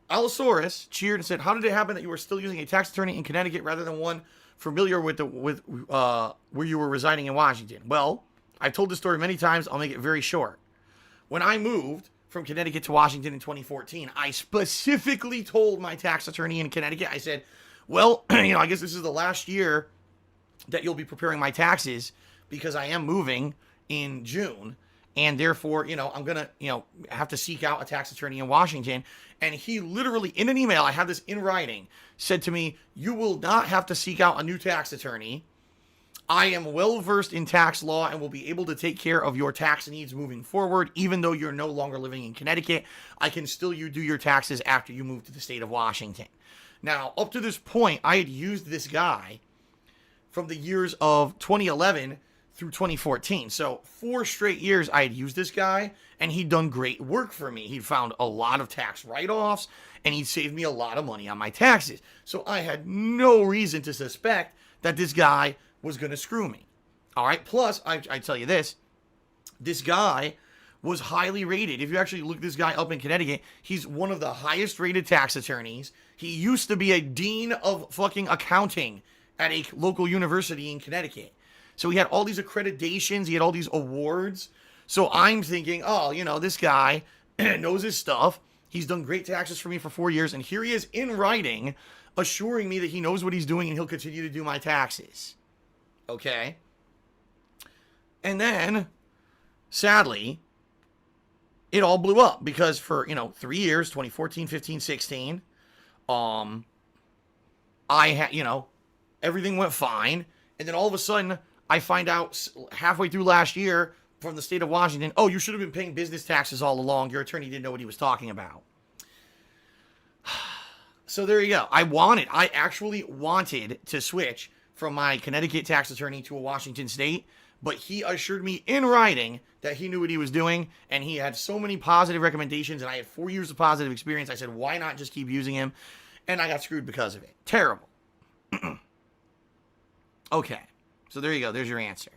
Allosaurus cheered and said, "How did it happen that you were still using a tax attorney in Connecticut rather than one familiar with where you were residing in Washington?" Well, I've told this story many times. I'll make it very short. When I moved from Connecticut to Washington in 2014, I specifically told my tax attorney in Connecticut, I said, "Well, I guess this is the last year that you'll be preparing my taxes because I am moving in June. And therefore, I'm going to, have to seek out a tax attorney in Washington." And he literally, in an email, I have this in writing, said to me, "You will not have to seek out a new tax attorney. I am well versed in tax law and will be able to take care of your tax needs moving forward. Even though you're no longer living in Connecticut, I can still do your taxes after you move to the state of Washington." Now, up to this point, I had used this guy from the years of 2011 through 2014. So 4 straight years I had used this guy, and he'd done great work for me. He'd found a lot of tax write-offs, and he'd saved me a lot of money on my taxes. So I had no reason to suspect that this guy was going to screw me. All right. Plus, I tell you this guy was highly rated. If you actually look this guy up in Connecticut, he's one of the highest rated tax attorneys. He used to be a dean of fucking accounting at a local university in Connecticut. So he had all these accreditations. He had all these awards. So I'm thinking, this guy knows his stuff. He's done great taxes for me for 4 years. And here he is in writing assuring me that he knows what he's doing and he'll continue to do my taxes. Okay. And then, sadly, it all blew up because for, 3 years, 2014, 15, 16, I had, everything went fine. And then all of a sudden, I find out halfway through last year from the state of Washington, "Oh, you should have been paying business taxes all along. Your attorney didn't know what he was talking about." So there you go. I actually wanted to switch from my Connecticut tax attorney to a Washington state, but he assured me in writing that he knew what he was doing, and he had so many positive recommendations, and I had 4 years of positive experience. I said, why not just keep using him? And I got screwed because of it. Terrible. Okay. So there you go. There's your answer.